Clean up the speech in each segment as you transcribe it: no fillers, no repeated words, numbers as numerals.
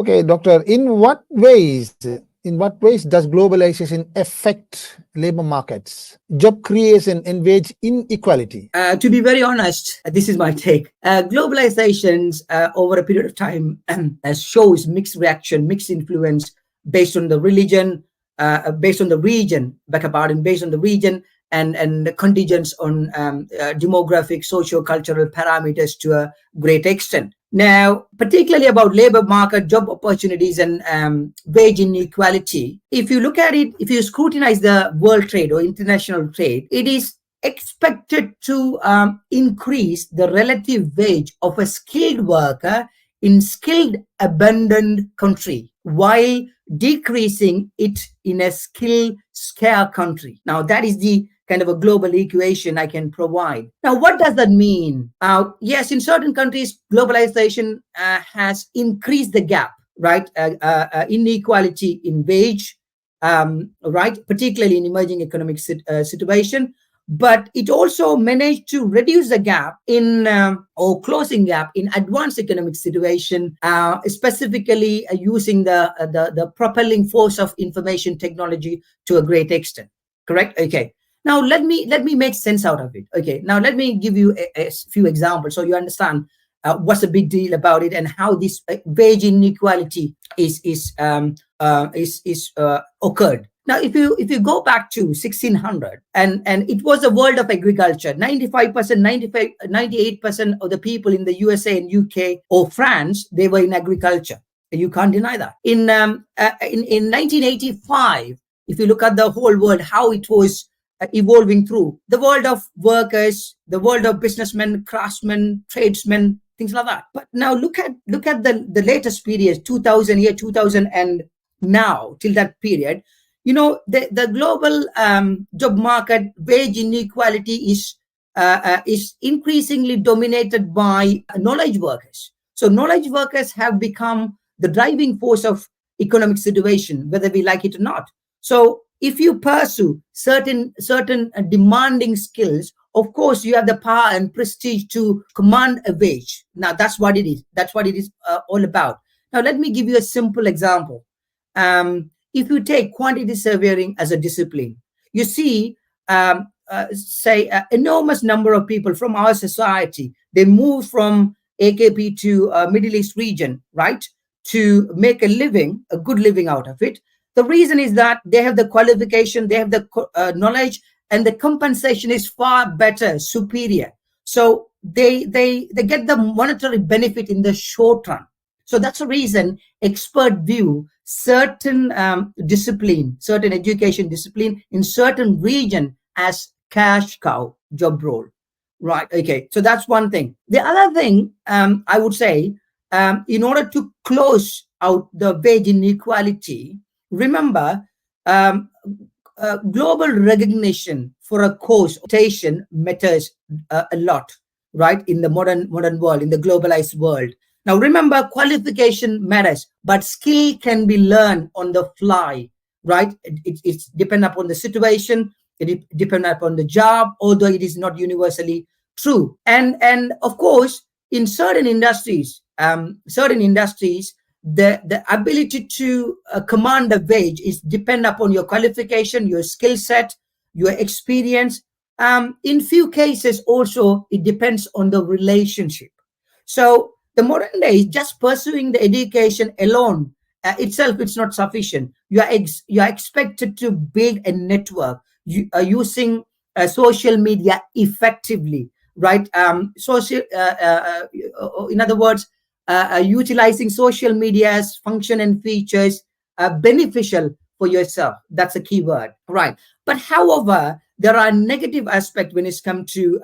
Okay, doctor, in what ways does globalization affect labor markets, job creation, and wage inequality? To be very honest, this is my take. Globalizations over a period of time shows mixed reaction, mixed influence based on the religion, based on the region, beg your pardon, based on the region and the contingents on demographic, socio-cultural parameters to a great extent. Now, particularly about labor market, job opportunities, and wage inequality, if you look at it, if you scrutinize the world trade or international trade, it is expected to increase the relative wage of a skilled worker in skilled abundant country while decreasing it in a skill scarce country. Now that is the kind of a global equation I can provide. Now, what does that mean? Yes, in certain countries, globalization has increased the gap, right? Inequality in wage, right? Particularly in emerging economic situation, but it also managed to reduce the gap in or closing gap in advanced economic situation, specifically using the propelling force of information technology to a great extent. Correct? Okay. Now let me make sense out of it. Okay. Now let me give you a few examples so you understand what's the big deal about it and how this wage inequality is occurred. Now, if you go back to 1600, and it was a world of agriculture, 95%, 98% of the people in the USA and UK or France, they were in agriculture. You can't deny that. In 1985, if you look at the whole world, how it was evolving through the world of workers, the world of businessmen, craftsmen, tradesmen, things like that. But now look at the latest period, 2000 and now till that period. The global job market wage inequality is increasingly dominated by knowledge workers. So knowledge workers have become the driving force of economic situation, whether we like it or not. So if you pursue certain demanding skills, of course you have the power and prestige to command a wage. Now that's what it is. That's what it is all about. Now let me give you a simple example. If you take quantity surveying as a discipline, you see, say, an enormous number of people from our society, they move from AKP to Middle East region, right, to make a good living out of it. The reason is that they have the qualification, they have the knowledge, and the compensation is far better, superior. So they get the monetary benefit in the short run. So that's the reason expert view certain certain education discipline in certain region as cash cow job role. Right. Okay. So that's one thing. The other thing I would say, in order to close out the wage inequality, remember, global recognition for a course rotation matters a lot, right? In the modern world, in the globalized world. Now, remember, qualification matters, but skill can be learned on the fly, right? It's depend upon the situation. It depend upon the job, although it is not universally true. And of course, in certain industries, the ability to command a wage is depend upon your qualification, your skill set, your experience. In few cases, also it depends on the relationship. So the modern day, just pursuing the education alone itself, it's not sufficient. You are expected to build a network using social media effectively, right? In other words, utilizing social media's function and features beneficial for yourself. That's a key word, right? But however, there are negative aspects when it's come to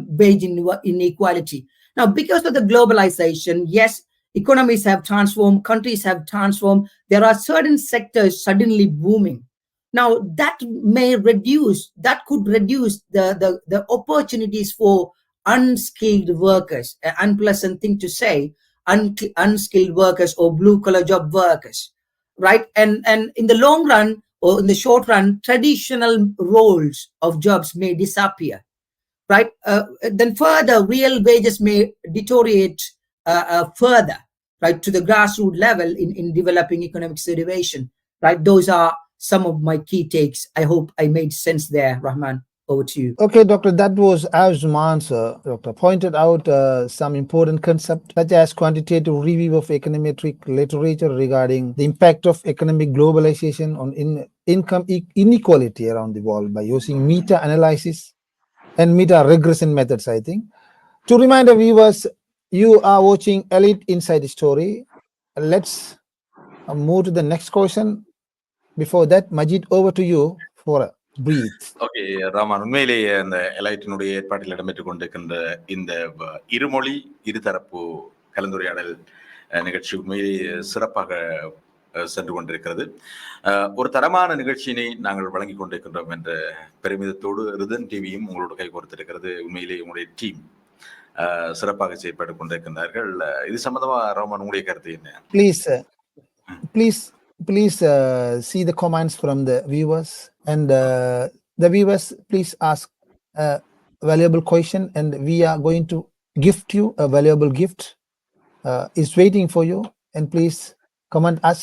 wage inequality. Now, because of the globalization, yes, economies have transformed, countries have transformed. There are certain sectors suddenly booming. Now, that could reduce the opportunities for unskilled workers. An unpleasant thing to say, unskilled workers or blue collar job workers, right? And in the long run or in the short run, traditional roles of jobs may disappear, right? Then further, real wages may deteriorate further, right, to the grassroots level in developing economic situation, right? Those are some of my key takes. I hope I made sense there, Rahman. Over to you. Okay, Doctor, that was as answer, Doctor, pointed out some important concepts such as quantitative review of econometric literature regarding the impact of economic globalization on income inequality around the world by using meta-analysis and meta-regression methods, I think. To remind the viewers, you are watching Elite Inside Story. Let's move to the next question. Before that, Majid, over to you for a breathe. Okay Raman, உண்மையிலேயே அந்த எலைட்டினுடைய ஏற்பாட்டில் இடம்பெற்றுக் கொண்டிருக்கின்ற இந்த இருமொழி இருதரப்பு கலந்துரையாடல் நிகழ்ச்சி உண்மையிலேயே சிறப்பாக சென்று கொண்டிருக்கிறது. ஒரு தரமான நிகழ்ச்சியினை நாங்கள் வழங்கி கொண்டிருக்கின்றோம் என்ற பெருமிதத்தோடு ரிதன் டிவியும் உங்களோட கை கோர்த்திருக்கிறது. உண்மையிலேயே உங்களுடைய டீம் சிறப்பாக செயல்பட்டு கொண்டிருக்கின்றார்கள். இது சம்பந்தமா ராமான், உங்களுடைய கருத்து என்ன? Please see the comments from the viewers, and the viewers, please ask a valuable question, and we are going to gift you a valuable gift. Is waiting for you, and please comment us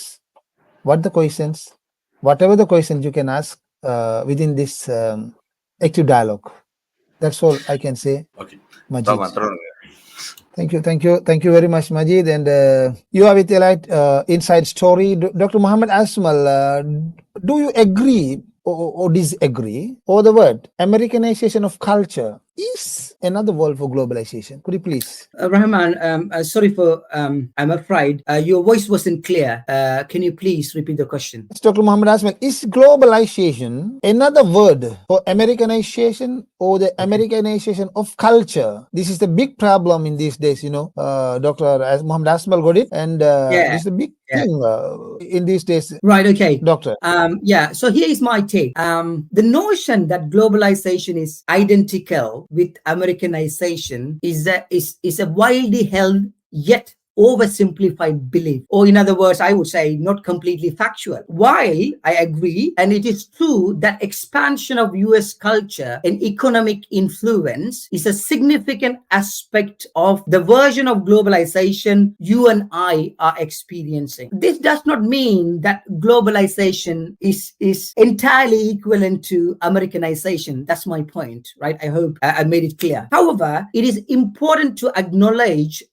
what the questions, whatever the questions you can ask within this active dialogue. That's all I can say. Okay, Majid. Thank you very much, Majid. And you are with Elite Inside Story. Dr. Muhammad Asmal, do you agree or disagree? Or the word Americanization of culture is another word for globalization? Could you please? Rahman, sorry for, I'm afraid your voice wasn't clear. Can you please repeat the question? It's Dr. Muhammad Asmal. Is globalization another word for Americanization or the Americanization of culture? This is the big problem in these days, you know. Dr. Muhammad Asmal got it, and this is the big thing in these days. Right, okay. Doctor. So here is my take. The notion that globalization is identical with Americanization is a widely held yet oversimplified belief, or in other words, I would say not completely factual. While I agree, and it is true, that expansion of US culture and economic influence is a significant aspect of the version of globalization you and I are experiencing. This does not mean that globalization is entirely equivalent to Americanization. That's my point, right? I hope I made it clear. However, it is important to acknowledge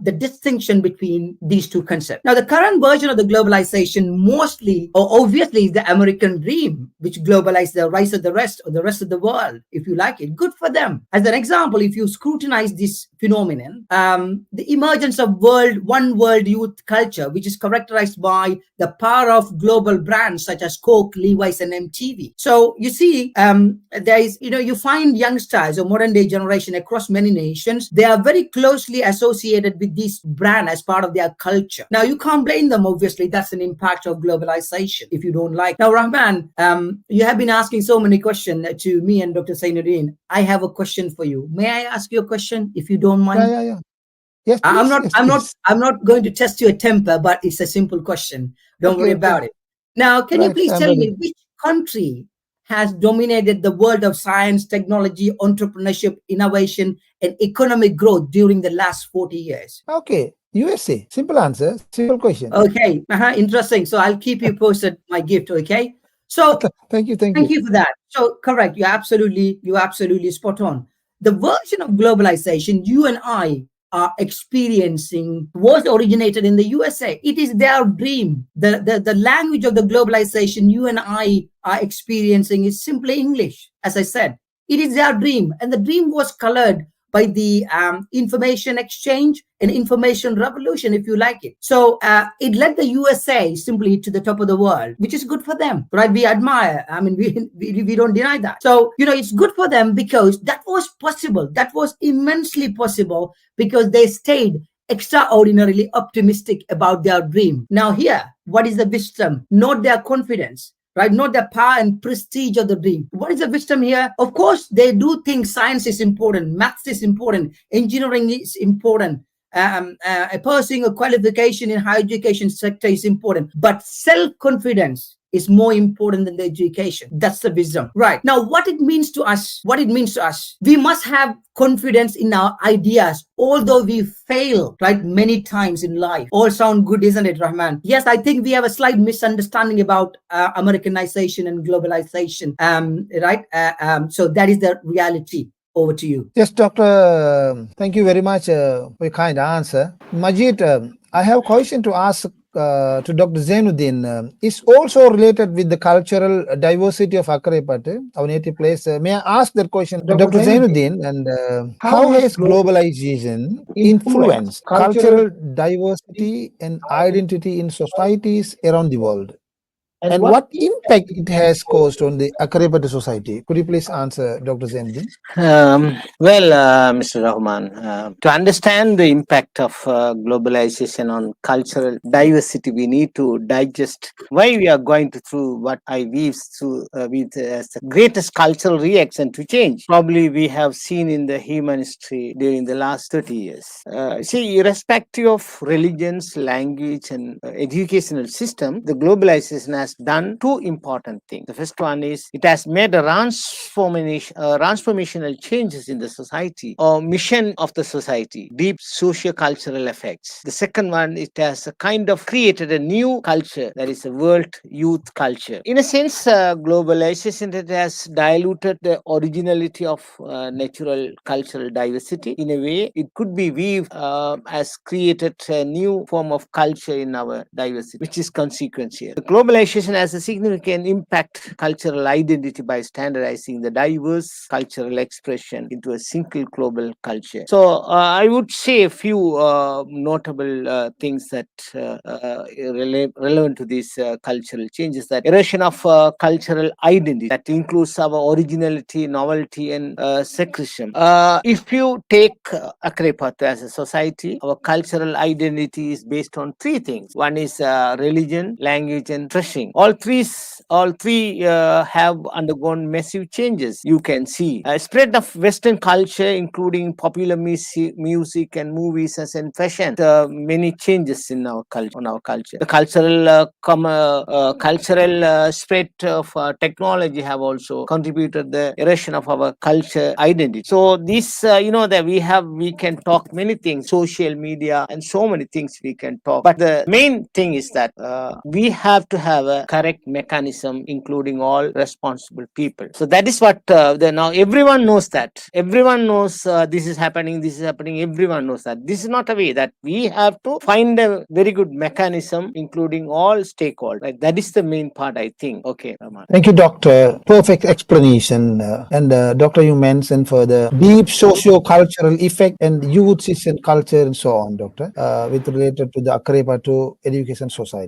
the distinction between these two concepts. Now, the current version of the globalization mostly or obviously is the American dream, which globalized the rise of the rest or the rest of the world, if you like it. Good for them. As an example, if you scrutinize this phenomenon, the emergence of one world youth culture, which is characterized by the power of global brands such as Coke, Levi's, and MTV. So you see, there is, you find youngsters or modern day generation across many nations, they are very closely associated with this brand as part of their culture. Now, you can't blame them, obviously. That's an impact of globalization if you don't like. Now, Rahman, you have been asking so many questions to me and Dr. Zainuddin. I have a question for you. May I ask you a question, if you don't mind? Yeah. Yes, please, I'm not going to test your temper, but it's a simple question. Don't worry about it. Now, can you please tell me which country has dominated the world of science, technology, entrepreneurship, innovation, and economic growth during the last 40 years? Okay, USA. Simple answer, simple question. Okay, interesting. So I'll keep you posted my gift, okay? So thank you for that. So correct, you're absolutely spot on. The version of globalization you and I are experiencing was originated in the USA. It is their dream. The language of the globalization you and I are experiencing is simply English. As I said, it is their dream, and the dream was colored by the information exchange and information revolution, if you like it. So it led the USA simply to the top of the world, which is good for them, right? We admire. I mean, we don't deny that. So, it's good for them because that was possible. That was immensely possible because they stayed extraordinarily optimistic about their dream. Now here, what is the wisdom? Not their confidence. Right? Not the power and prestige of the dream. What is the wisdom here? Of course, they do think science is important, maths is important, engineering is important, pursuing a qualification in higher education sector is important, but self-confidence is more important than the education. That's the wisdom. Right. Now, what it means to us, we must have confidence in our ideas, although we fail, right, many times in life. All sound good, isn't it, Rahman? Yes, I think we have a slight misunderstanding about Americanization and globalization. Right. So that is the reality. Over to you. Yes, Doctor. Thank you very much for your kind answer. Majid, I have a question to ask to Dr. Zainuddin. It's also related with the cultural diversity of Akrepate, our native place. May I ask that question, Dr. Zainuddin? And how has globalization influenced cultural diversity and identity in societies around the world? And what impact it has caused on the Akrepate society? Could you please answer, Dr. Zainuddin? Mr. Rahman, to understand the impact of globalization on cultural diversity, we need to digest why we are going through what I weave through with as the greatest cultural reaction to change. Probably we have seen in the human history during the last 30 years. See, irrespective of religions, language, and educational system, the globalization has done two important things. The first one is it has made a transformational changes in the society or mission of the society, deep socio-cultural effects. The second one, it has a kind of created a new culture, that is a world youth culture. In a sense, globalization, it has diluted the originality of natural cultural diversity. In a way, it could be weaved as created a new form of culture in our diversity, which is consequential. The globalization has a significant impact cultural identity by standardizing the diverse cultural expression into a single global culture. So I would say a few notable things that relevant to these cultural changes. That erosion of cultural identity that includes our originality, novelty, and secretion. If you take Akrepate as a society, our cultural identity is based on three things. One is religion, language, and dressing. All three have undergone massive changes. You can see a spread of Western culture, including popular music and movies and fashion. Many changes in our culture. On our culture, the cultural spread of technology have also contributed the erosion of our culture identity. So this, that we can talk many things, social media and so many things we can talk. But the main thing is that we have to have a correct mechanism, including all responsible people. So that is what now everyone knows that. Everyone knows this is happening. Everyone knows that. This is not a way that we have to find a very good mechanism, including all stakeholders. Right? That is the main part, I think. Okay, Raman. Thank you, Doctor. Perfect explanation. And Doctor, you mentioned for the deep socio-cultural effect and youth and culture and so on, Doctor, with related to the Akrepate education society.